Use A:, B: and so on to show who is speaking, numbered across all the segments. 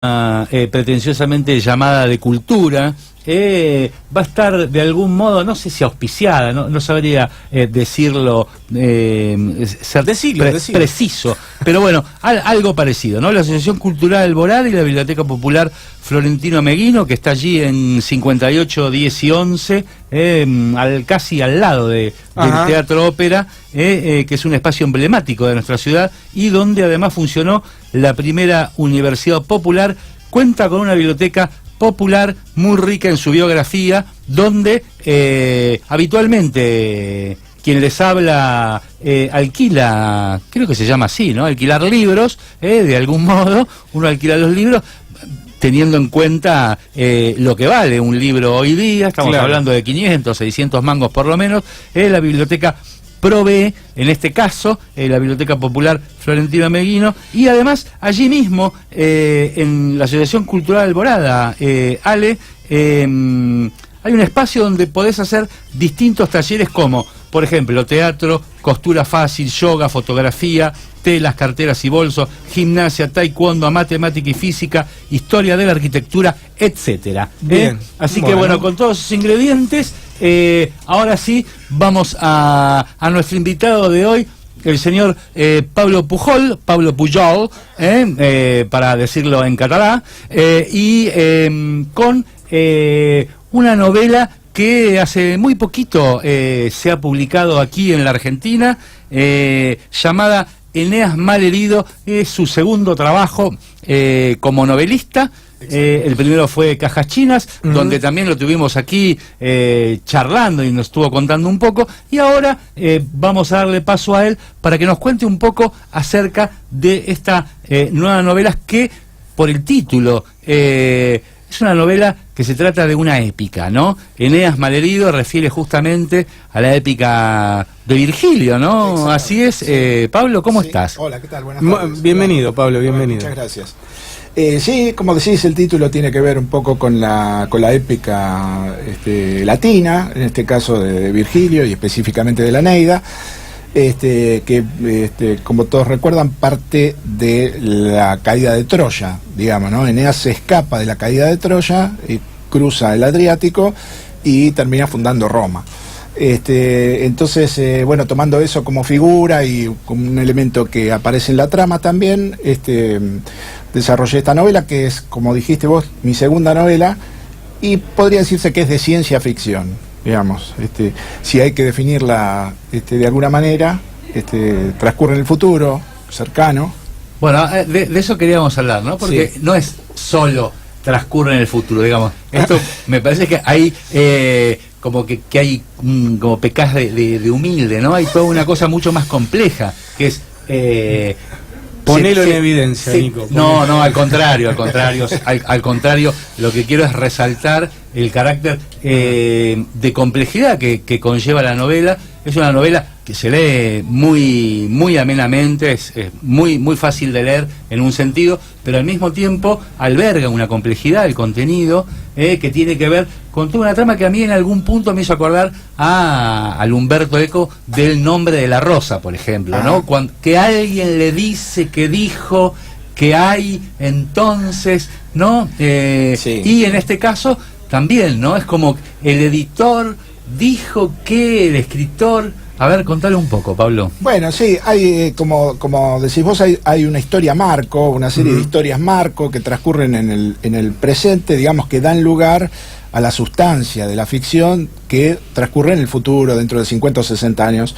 A: pretenciosamente llamada de cultura, va a estar de algún modo, no sé si auspiciada, no sabría decirlo, ser preciso, pero bueno, algo parecido, ¿no? La Asociación Cultural Alborada y la Biblioteca Popular Florentino Meguino, que está allí en 58, 10 y 11, casi al lado del Teatro Ópera, que es un espacio emblemático de nuestra ciudad y donde además funcionó la primera universidad popular. Cuenta con una biblioteca popular muy rica en su biografía, donde habitualmente quien les habla alquila, creo que se llama así, ¿no? Alquilar libros, de algún modo, uno alquila los libros teniendo en cuenta lo que vale un libro hoy día. Estamos hablando de 500, 600 mangos por lo menos. La biblioteca provee, en este caso, la Biblioteca Popular Florentino Meguino, y además allí mismo, en la Asociación Cultural Alborada, Ale, hay un espacio donde podés hacer distintos talleres como, por ejemplo, teatro, costura fácil, yoga, fotografía, telas, carteras y bolsos, gimnasia, taekwondo, matemática y física, historia de la arquitectura, etcétera. Así que bueno, con todos esos ingredientes, ahora sí vamos a nuestro invitado de hoy, el señor Pablo Pujol, para decirlo en catalán, con una novela que hace muy poquito se ha publicado aquí en la Argentina, llamada Eneas Malherido. Es su segundo trabajo como novelista. El primero fue Cajas Chinas, donde también lo tuvimos aquí charlando y nos estuvo contando un poco, y ahora vamos a darle paso a él para que nos cuente un poco acerca de esta nueva novela que, por el título, es una novela que se trata de una épica, ¿no? Eneas Malherido refiere justamente a la épica de Virgilio, ¿no? Así es. Pablo, ¿cómo estás?
B: Hola, ¿qué tal? Buenas tardes.
C: Bienvenido, Pablo, bienvenido.
B: Muchas gracias. Sí, como decís, el título tiene que ver un poco con la épica latina, en este caso de Virgilio y específicamente de la Eneida, que como todos recuerdan, parte de la caída de Troya, digamos, ¿no? Eneas se escapa de la caída de Troya y cruza el Adriático y termina fundando Roma. Entonces, bueno, tomando eso como figura y como un elemento que aparece en la trama también, desarrollé esta novela que es, como dijiste vos, mi segunda novela, y podría decirse que es de ciencia ficción, digamos. Si hay que definirla de alguna manera, transcurre en el futuro, cercano.
A: Bueno, de eso queríamos hablar, ¿no? Porque no es solo transcurre en el futuro, digamos. Esto me parece que hay como que hay como pecas de humilde, ¿no? Hay toda una cosa mucho más compleja, que es
C: ponelo en evidencia, Nico.
A: No, al contrario, lo que quiero es resaltar el carácter de complejidad que conlleva la novela. Es una novela que se lee muy amenamente, es muy fácil de leer en un sentido, pero al mismo tiempo alberga una complejidad del contenido que tiene que ver con toda una trama que a mí en algún punto me hizo acordar al Humberto Eco del Nombre de la Rosa, por ejemplo, ¿no? Que alguien le dice que dijo que hay, entonces, ¿no? Y en este caso también, ¿no? Es como el editor dijo que el escritor... A ver, contale un poco, Pablo.
B: Bueno, sí, hay, como decís vos, hay una historia marco, una serie de historias marco que transcurren en el presente, digamos, que dan lugar a la sustancia de la ficción que transcurre en el futuro, dentro de 50 o 60 años.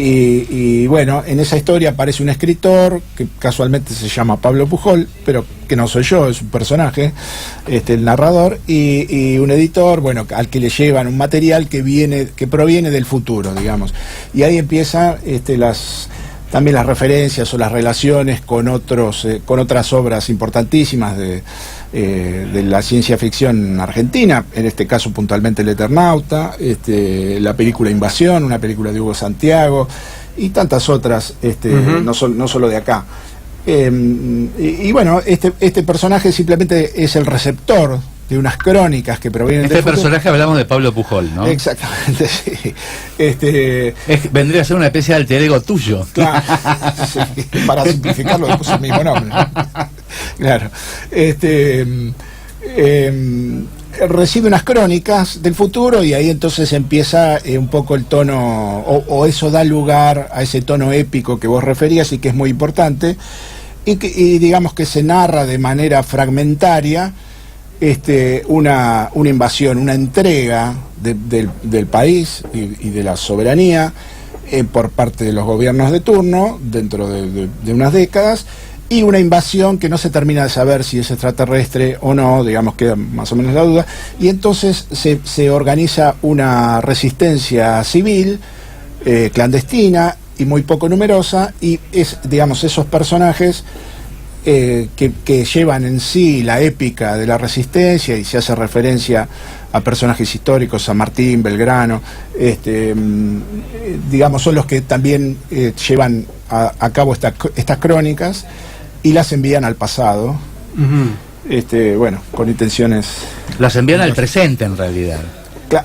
B: Y bueno, en esa historia aparece un escritor que casualmente se llama Pablo Pujol, pero que no soy yo, es un personaje, el narrador, y un editor, bueno, al que le llevan un material que proviene del futuro, digamos. Y ahí empiezan también las referencias o las relaciones con otras obras importantísimas de la ciencia ficción argentina, en este caso puntualmente El Eternauta, la película Invasión, una película de Hugo Santiago, y tantas otras, no solo de acá. Y bueno, este personaje simplemente es el receptor de unas crónicas que provienen
A: Este
B: del futuro.
A: personaje hablamos de Pablo Pujol, ¿no?
B: Exactamente, sí.
A: Vendría a ser una especie de alter ego tuyo.
B: Claro, sí, para simplificarlo le puse el mismo nombre, ¿no? Claro. Recibe unas crónicas del futuro y ahí entonces empieza un poco el tono, o eso da lugar a ese tono épico que vos referías y que es muy importante, y digamos que se narra de manera fragmentaria una invasión, una entrega del país y de la soberanía por parte de los gobiernos de turno dentro de unas décadas, y una invasión que no se termina de saber si es extraterrestre o no, digamos, queda más o menos la duda, y entonces se organiza una resistencia civil clandestina y muy poco numerosa, y digamos, esos personajes que llevan en sí la épica de la resistencia, y se hace referencia a personajes históricos, a Martín, Belgrano, digamos, son los que también llevan a cabo estas crónicas y las envían al pasado, bueno, con intenciones...
A: Las envían al presente, en realidad.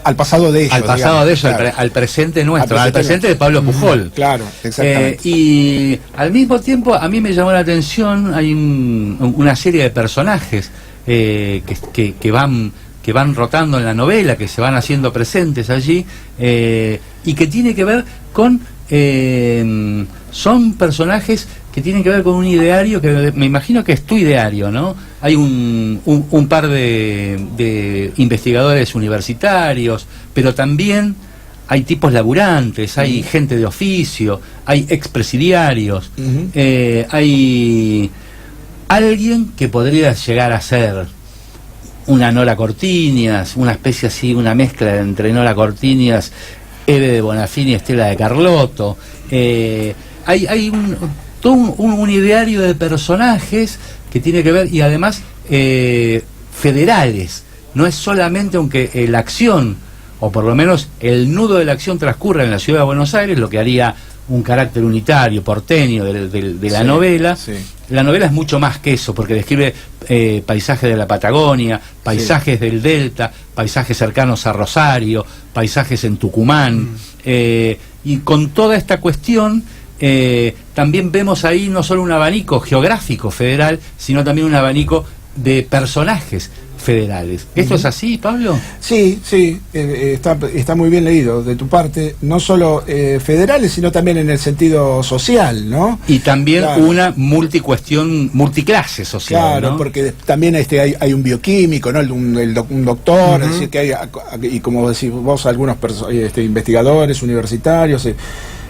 B: Al pasado de ellos.
A: Al pasado, digamos, de ellos, claro. Al presente nuestro, al presente de Pablo Pujol.
B: Claro, exactamente.
A: Y al mismo tiempo, a mí me llamó la atención, hay una serie de personajes que van rotando en la novela, que se van haciendo presentes allí, y que tiene que ver con... son personajes que tienen que ver con un ideario que me imagino que es tu ideario, ¿no? Hay un par de investigadores universitarios, pero también hay tipos laburantes, hay gente de oficio, hay expresidiarios, hay alguien que podría llegar a ser una Nora Cortiñas, una especie así, una mezcla entre Nora Cortiñas, Eve de Bonafini y Estela de Carlotto. Hay todo un ideario de personajes que tiene que ver, y además federales. No es solamente, aunque la acción, o por lo menos el nudo de la acción, transcurra en la ciudad de Buenos Aires, lo que haría un carácter unitario, porteño de la novela. Sí. La novela es mucho más que eso, porque describe paisajes de la Patagonia, paisajes del Delta, paisajes cercanos a Rosario, paisajes en Tucumán, y con toda esta cuestión también vemos ahí no solo un abanico geográfico federal, sino también un abanico de personajes federales. ¿Esto es así, Pablo? Sí,
B: está muy bien leído de tu parte, no solo federales, sino también en el sentido social, ¿no?
A: Y también una multiclase social,
B: claro, ¿no? Porque también hay un bioquímico, ¿no? Un doctor, es decir, que hay, y como decís vos, algunos investigadores universitarios,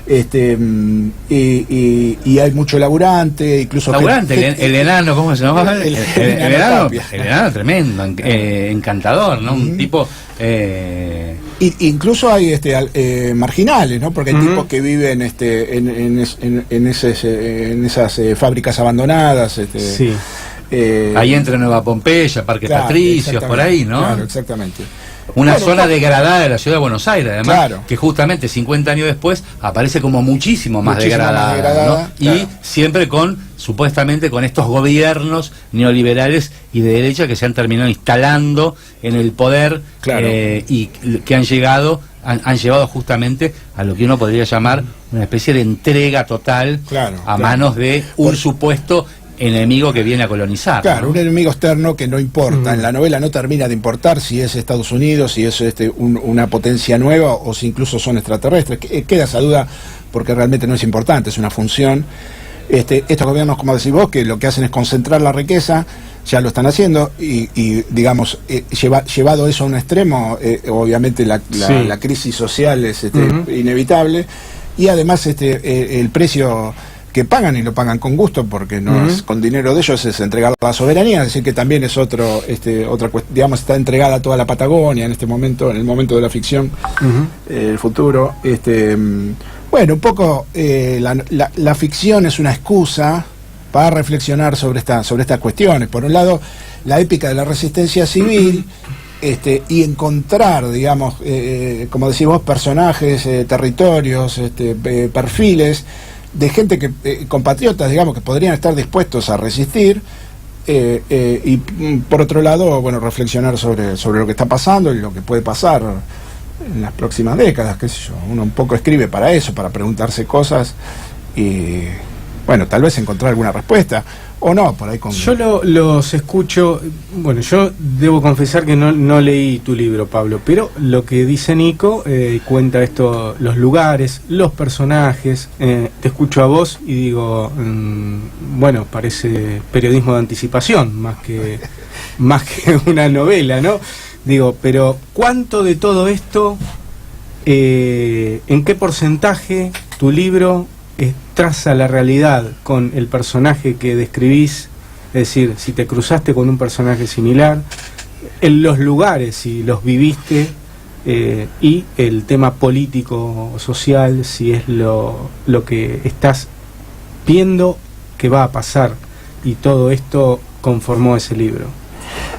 B: y hay mucho laburante, incluso
A: el enano, ¿cómo se llama? El enano tremendo, encantador, ¿no? Un tipo
B: incluso hay marginales, ¿no? Porque hay tipos que viven en esas fábricas abandonadas,
A: ahí entre Nueva Pompeya, Parque Patricios, por ahí, ¿no?
B: Claro, exactamente.
A: Una zona degradada de la ciudad de Buenos Aires, además, que justamente 50 años después aparece como muchísimo más degradada, ¿no? Y siempre supuestamente con estos gobiernos neoliberales y de derecha que se han terminado instalando en el poder, y que han llevado justamente a lo que uno podría llamar una especie de entrega total a manos de un supuesto enemigo que viene a colonizar.
B: Claro, ¿no? Un enemigo externo que no importa. En la novela no termina de importar si es Estados Unidos, si es una potencia nueva o si incluso son extraterrestres. Queda esa duda porque realmente no es importante, es una función. Estos gobiernos, como decís vos, que lo que hacen es concentrar la riqueza, ya lo están haciendo, y digamos, llevado eso a un extremo, obviamente la crisis social es inevitable, y además el precio que pagan, y lo pagan con gusto, porque no es con dinero de ellos, es entregar la soberanía, es decir, que también es otra cuestión, digamos, está entregada toda la Patagonia en este momento, en el momento de la ficción, el futuro. Bueno, un poco la ficción es una excusa para reflexionar sobre estas cuestiones. Por un lado, la épica de la resistencia civil, y encontrar, digamos, como decís vos, personajes, territorios, perfiles de gente compatriotas, digamos, que podrían estar dispuestos a resistir, y por otro lado, bueno, reflexionar sobre lo que está pasando y lo que puede pasar en las próximas décadas, qué sé yo. Uno un poco escribe para eso, para preguntarse cosas y, bueno, tal vez encontrar alguna respuesta, o no, por ahí con...
C: Yo los escucho, bueno, yo debo confesar que no leí tu libro, Pablo, pero lo que dice Nico, cuenta esto, los lugares, los personajes, te escucho a vos y digo, bueno, parece periodismo de anticipación, más que una novela, ¿no? Digo, pero ¿cuánto de todo esto, en qué porcentaje tu libro traza la realidad con el personaje que describís? Es decir, si te cruzaste con un personaje similar, en los lugares, si los viviste, y el tema político o social, si es lo que estás viendo que va a pasar, y todo esto conformó ese libro.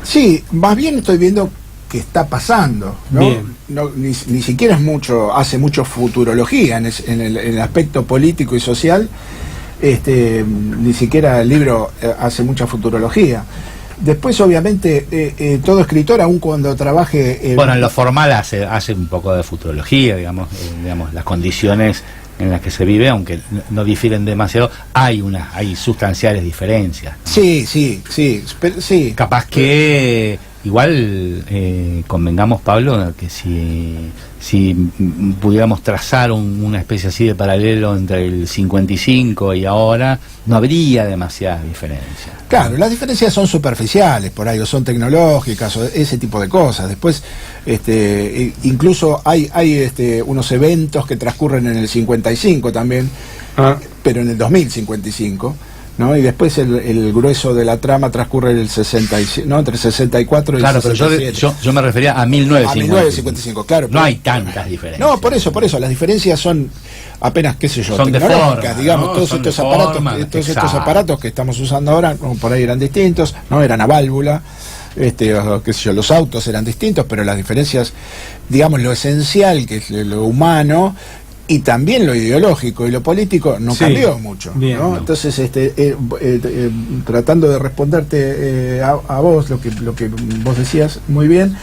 B: Sí, más bien estoy viendo que está pasando, ¿no? Ni siquiera hace mucho futurología en el aspecto político y social. Ni siquiera el libro hace mucha futurología. Después, obviamente, todo escritor, aun cuando trabaje...
A: Bueno, en lo formal hace un poco de futurología, digamos, las condiciones en las que se vive, aunque no difieren demasiado, hay sustanciales diferencias, ¿no? Sí. Capaz que igual convengamos, Pablo, que si pudiéramos trazar una especie así de paralelo entre el 55 y ahora, no habría demasiadas diferencias.
B: Claro, las diferencias son superficiales, por ahí, o son tecnológicas, o ese tipo de cosas. Después, incluso hay unos eventos que transcurren en el 55 también, pero en el 2055, ¿no? Y después el grueso de la trama transcurre en el 65, ¿no? Entre el 64 y el 67.
A: Pero yo me refería a 1955.
B: Claro.
A: No hay tantas diferencias.
B: No, por eso, las diferencias son apenas, qué sé yo,
A: son
B: tecnológicas,
A: de forma,
B: digamos,
A: ¿no?
B: todos estos aparatos que estamos usando ahora, por ahí eran distintos, no eran a válvula, o qué sé yo, los autos eran distintos, pero las diferencias, digamos, lo esencial, que es lo humano, y también lo ideológico y lo político no cambió mucho,
C: bien,
B: ¿no? Entonces, tratando de responderte a vos lo que vos decías muy bien,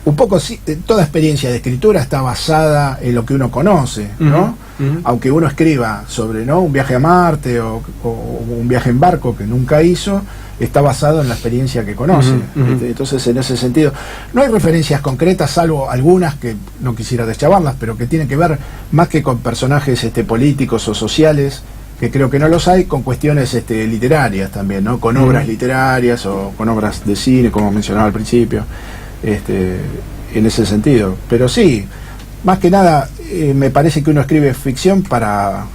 B: un poco sí, toda experiencia de escritura está basada en lo que uno conoce, ¿no? Aunque uno escriba sobre, ¿no?, un viaje a Marte o un viaje en barco que nunca hizo, está basado en la experiencia que conoce. Entonces, en ese sentido, no hay referencias concretas, salvo algunas que no quisiera deschavarlas, pero que tienen que ver más que con personajes políticos o sociales, que creo que no los hay, con cuestiones literarias también, ¿no? Con obras literarias o con obras de cine, como mencionaba al principio, en ese sentido. Pero sí, más que nada, me parece que uno escribe ficción para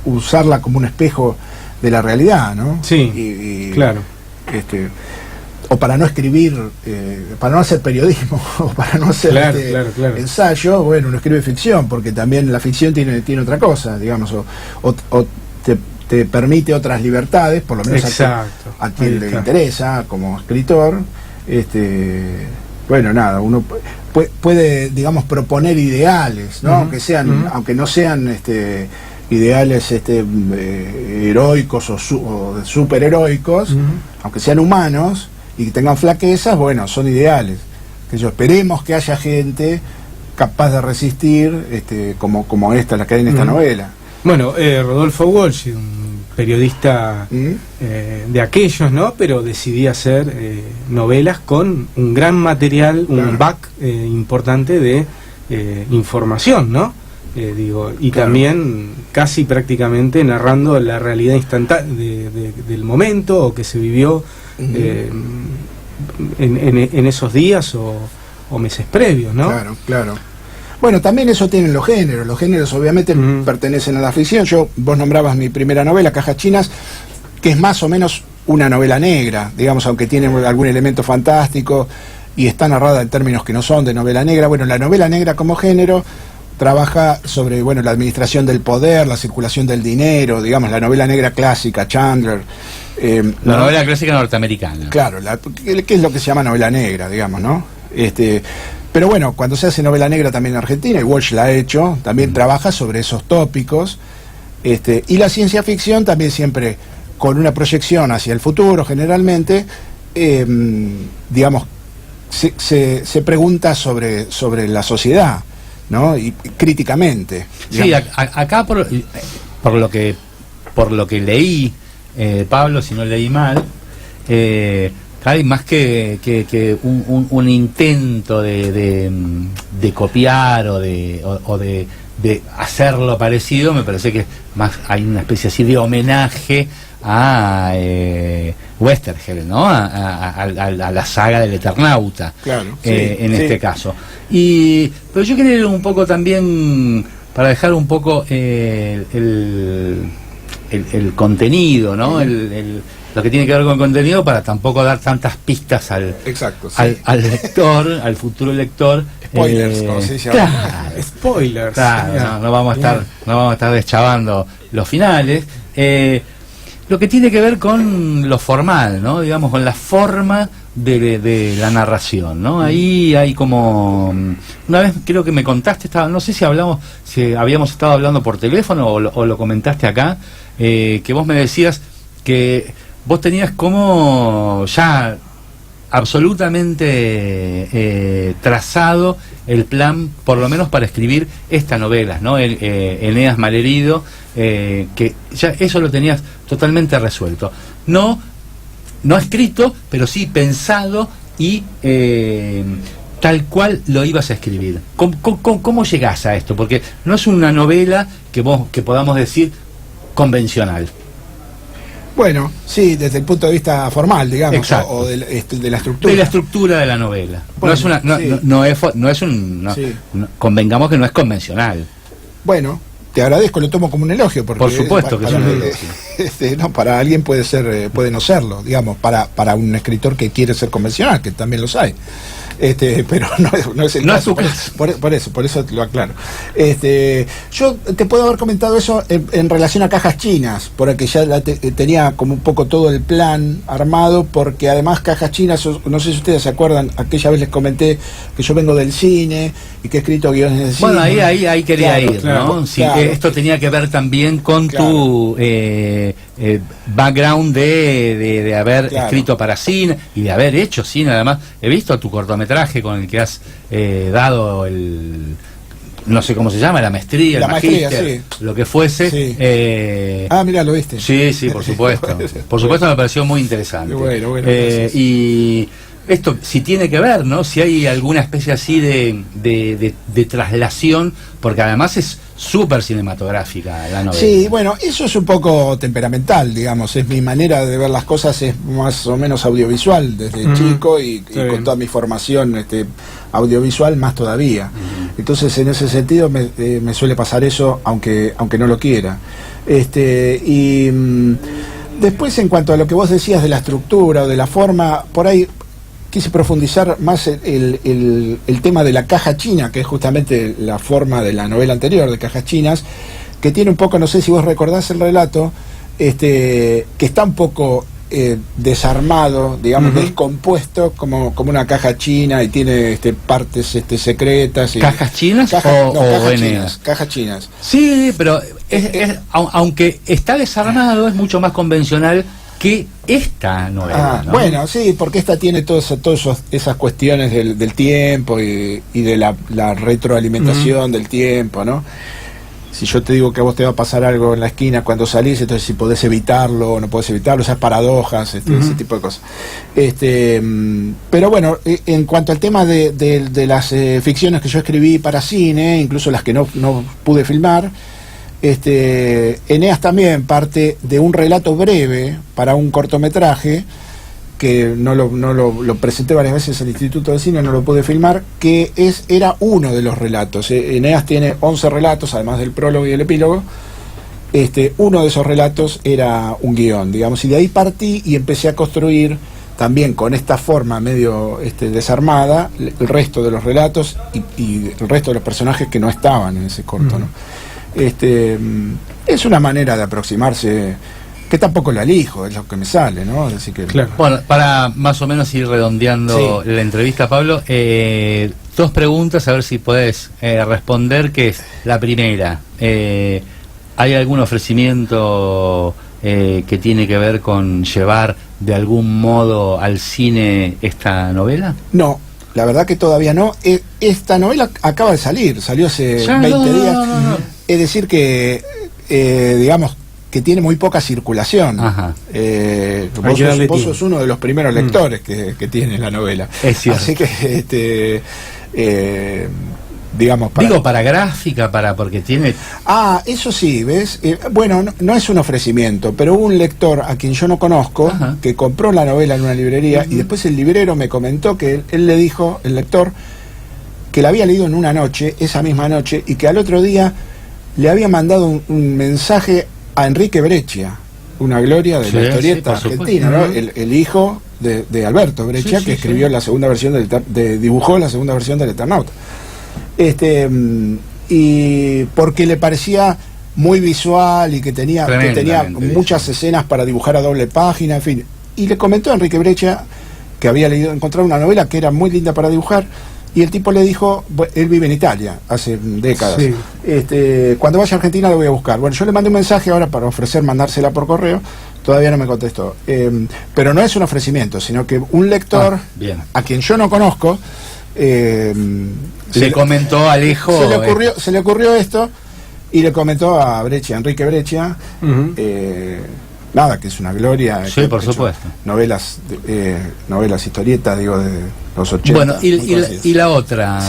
B: usarla como un espejo de la realidad, ¿no?
C: Sí, claro.
B: O para no escribir, para no hacer periodismo, o para no hacer
C: claro.
B: ensayo, bueno, uno escribe ficción, porque también la ficción tiene otra cosa, digamos, o te permite otras libertades, por lo menos a quien le interesa como escritor. Bueno, nada, uno puede, digamos, proponer ideales, ¿no? Aunque no sean ideales heroicos o superheroicos, aunque sean humanos y que tengan flaquezas, bueno, son ideales. Esperemos que haya gente capaz de resistir, como esta, la que hay en esta novela.
C: Bueno, Rodolfo Walsh, un periodista de aquellos, ¿no? Pero decidí hacer novelas con un gran material, un back importante de información, ¿no? Y también casi prácticamente narrando la realidad instantánea del momento o que se vivió en esos días o meses previos, ¿no?
B: Claro. Bueno, también eso tienen los géneros obviamente pertenecen a la ficción. Vos nombrabas mi primera novela, Cajas Chinas, que es más o menos una novela negra, digamos, aunque tiene algún elemento fantástico y está narrada en términos que no son de novela negra. Bueno, la novela negra como género trabaja sobre, bueno, la administración del poder, la circulación del dinero, digamos, la novela negra clásica, Chandler.
A: La novela clásica norteamericana.
B: Claro, que es lo que se llama novela negra, digamos, ¿no? Pero bueno, cuando se hace novela negra también en Argentina, y Walsh la ha hecho, también trabaja sobre esos tópicos, y la ciencia ficción también siempre con una proyección hacia el futuro generalmente, digamos, se pregunta sobre la sociedad, ¿no? Y críticamente.
A: Sí, acá por lo que leí, Pablo, si no leí mal, hay más que un intento de copiar o de hacerlo parecido. Me parece que más hay una especie así de homenaje a Westergel, ¿no? A la saga del Eternauta,
B: claro,
A: en este caso. Pero yo quería ir un poco también, para dejar un poco el contenido, ¿no? Lo que tiene que ver con el contenido, para tampoco dar tantas pistas al lector, al futuro lector.
B: Spoilers, como se dice ahora.
C: Claro, spoilers.
A: Claro, no vamos a estar deschavando los finales. Lo que tiene que ver con lo formal, ¿no? Digamos, con la forma de la narración, ¿no? Ahí hay como... Una vez creo que me contaste, no sé si habíamos estado hablando por teléfono o lo comentaste acá, que vos me decías que vos tenías como ya absolutamente trazado el plan, por lo menos para escribir esta novela, ¿no? Eneas Malherido, que ya eso lo tenías totalmente resuelto. No escrito, pero sí pensado y tal cual lo ibas a escribir. ¿Cómo llegás a esto? Porque no es una novela que podamos decir convencional.
B: Bueno, sí, desde el punto de vista formal, digamos.
A: Exacto.
B: O de la estructura.
A: De la estructura de la novela.
B: Bueno,
A: convengamos que no es convencional.
B: Bueno, te agradezco, lo tomo como un elogio, porque
A: por supuesto que es un elogio.
B: No, para alguien puede no serlo, digamos, para un escritor que quiere ser convencional, que también los hay. Pero no es el caso. Por eso lo aclaro. Yo te puedo haber comentado eso en relación a Cajas Chinas, porque ya tenía como un poco todo el plan armado, porque además Cajas Chinas, no sé si ustedes se acuerdan, aquella vez les comenté que yo vengo del cine y que he escrito guiones de cine.
A: Bueno, ahí quería ir,
B: claro,
A: ¿no? Sí,
B: claro.
A: Esto tenía que ver también con tu background de haber escrito para cine y de haber hecho cine. Además, he visto tu cortometraje con el que has dado no sé cómo se llama, la maestría, el magíster, lo que fuese.
B: Sí. Mirá, ¿lo viste?
A: Sí, por supuesto. Por supuesto, me pareció muy interesante.
B: Bueno,
A: y esto, si tiene que ver, ¿no? Si hay alguna especie así de traslación, porque además es súper cinematográfica la novela.
B: Sí, bueno, eso es un poco temperamental, digamos, es mi manera de ver las cosas, es más o menos audiovisual desde chico y con toda mi formación audiovisual más todavía. Entonces, en ese sentido me suele pasar eso, aunque no lo quiera. Después, en cuanto a lo que vos decías de la estructura o de la forma, por ahí quise profundizar más el tema de la caja china, que es justamente la forma de la novela anterior, de Cajas Chinas, que tiene un poco, no sé si vos recordás el relato, que está un poco desarmado, digamos, descompuesto, como una caja china, y tiene partes secretas.
A: ¿Cajas chinas o Eneas?
B: Cajas chinas.
A: Sí, pero aunque está desarmado, es mucho más convencional que esta novela, ¿no?
B: Bueno, sí, porque esta tiene todas esas cuestiones del tiempo y de la retroalimentación del tiempo, ¿no? Si yo te digo que a vos te va a pasar algo en la esquina cuando salís, entonces si podés evitarlo o no podés evitarlo, esas paradojas, ese tipo de cosas. Pero bueno, en cuanto al tema de las ficciones que yo escribí para cine, incluso las que no pude filmar, Eneas también parte de un relato breve para un cortometraje que no lo presenté varias veces al Instituto de Cine, no lo pude filmar, que era uno de los relatos. Eneas tiene 11 relatos, además del prólogo y el epílogo. Uno de esos relatos era un guión, digamos, y de ahí partí y empecé a construir también con esta forma medio desarmada el resto de los relatos y el resto de los personajes que no estaban en ese corto, ¿no? Es una manera de aproximarse que tampoco la elijo, es lo que me sale, ¿no? Así que
C: claro.
A: Bueno, para más o menos ir redondeando la entrevista, Pablo, 2 preguntas, a ver si podés responder, que es la primera, ¿hay algún ofrecimiento que tiene que ver con llevar de algún modo al cine esta novela?
B: No, la verdad que todavía no. Esta novela acaba de salir, salió hace 20 días.
A: No.
B: Es decir que, digamos, que tiene muy poca circulación.
A: Ajá.
B: Vos sos uno de los primeros lectores que tiene la novela.
A: Es cierto.
B: Así que, digamos...
A: Para gráfica, porque tiene...
B: eso sí, ¿ves? Bueno, no es un ofrecimiento, pero hubo un lector a quien yo no conozco,
A: Ajá,
B: que compró la novela en una librería, y después el librero me comentó que él le dijo, el lector, que la había leído en una noche, esa misma noche, y que al otro día le había mandado un mensaje a Enrique Breccia, una gloria de la historieta argentina, ¿no? El hijo de Alberto Breccia, que escribió la segunda versión dibujó la segunda versión del Eternauta. Y porque le parecía muy visual y que tenía muchas escenas para dibujar a doble página, en fin. Y le comentó a Enrique Breccia que había encontrado una novela que era muy linda para dibujar, y el tipo le dijo, él vive en Italia hace décadas, cuando vaya a Argentina lo voy a buscar. Bueno, yo le mandé un mensaje ahora para mandársela por correo, todavía no me contestó, pero no es un ofrecimiento, sino que un lector a quien yo no conozco
A: le comentó a Alejo,
B: se le ocurrió esto, y le comentó a Breccia, Enrique Breccia, nada, que es una gloria.
A: Sí, por supuesto.
B: Novelas, historietas, digo, de los 80.
A: Bueno, y la otra,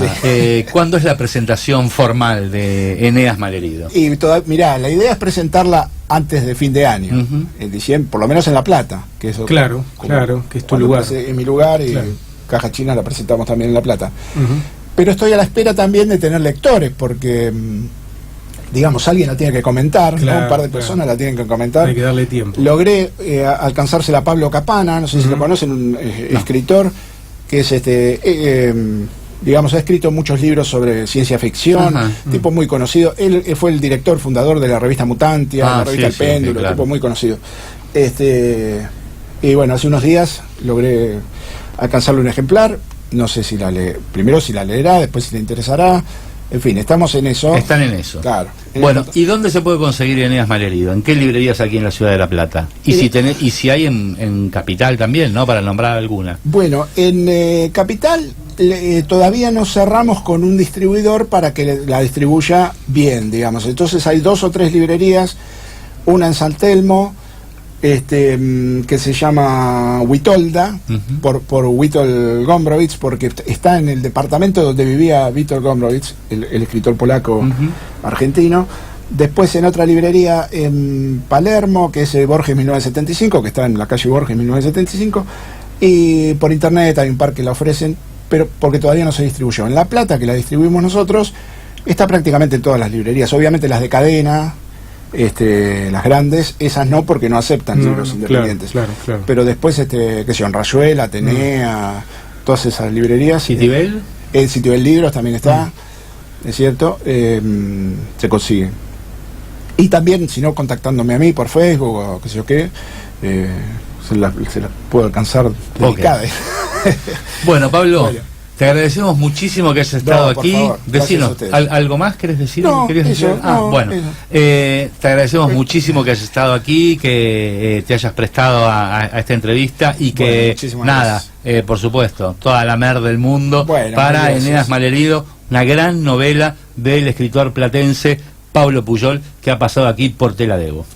A: ¿cuándo es la presentación formal de Eneas Malherido?
B: Mirá, la idea es presentarla antes de fin de año, en diciembre, por lo menos en La Plata, que es
C: claro, que es tu lugar.
B: En mi lugar, y Caja China la presentamos también en La Plata. Pero estoy a la espera también de tener lectores, porque... digamos, alguien la tiene que comentar, ¿no? Un par de personas la tienen que comentar.
C: Hay que darle tiempo.
B: Logré alcanzársela a Pablo Capana, no sé si lo conocen, un escritor que es digamos, ha escrito muchos libros sobre ciencia ficción, tipo muy conocido. Él fue el director fundador de la revista Mutantia, la revista El Péndulo, claro. Tipo muy conocido. Y bueno, hace unos días logré alcanzarle un ejemplar. No sé si primero si la leerá, después si le interesará. En fin, estamos en eso.
A: Están en eso.
B: Claro.
A: Bueno, ¿y dónde se puede conseguir Eneas Malherido? ¿En qué librerías aquí en la ciudad de La Plata? Y si hay en Capital también, ¿no? Para nombrar alguna.
B: Bueno, en Capital todavía no cerramos con un distribuidor para que la distribuya bien, digamos. Entonces hay 2 o 3 librerías, una en San Telmo, que se llama Witolda, por Witold Gombrowicz, porque está en el departamento donde vivía Witold Gombrowicz, el escritor polaco argentino. Después en otra librería en Palermo, que es Borges 1975, que está en la calle Borges 1975, y por internet hay un par que la ofrecen, pero porque todavía no se distribuyó. En La Plata, que la distribuimos nosotros, está prácticamente en todas las librerías, obviamente las de cadena, las grandes, esas no, porque no aceptan libros independientes. Claro. Pero después, qué sé yo, en Rayuela, Atenea, todas esas librerías.
A: ¿Citibel?
B: En Citibel Libros también está, es cierto, se consigue. Y también, si no, contactándome a mí por Facebook o qué sé yo qué, se la puedo alcanzar dedicada.
A: Bueno, Pablo, te agradecemos muchísimo que hayas estado aquí. Decinos, ¿algo más querés decir?
B: No,
A: bueno, te agradecemos muchísimo que hayas estado aquí, que te hayas prestado a esta entrevista y que, por supuesto, toda la mer del mundo para Eneas Malherido, una gran novela del escritor platense Pablo Pujol, que ha pasado aquí por Te la debo.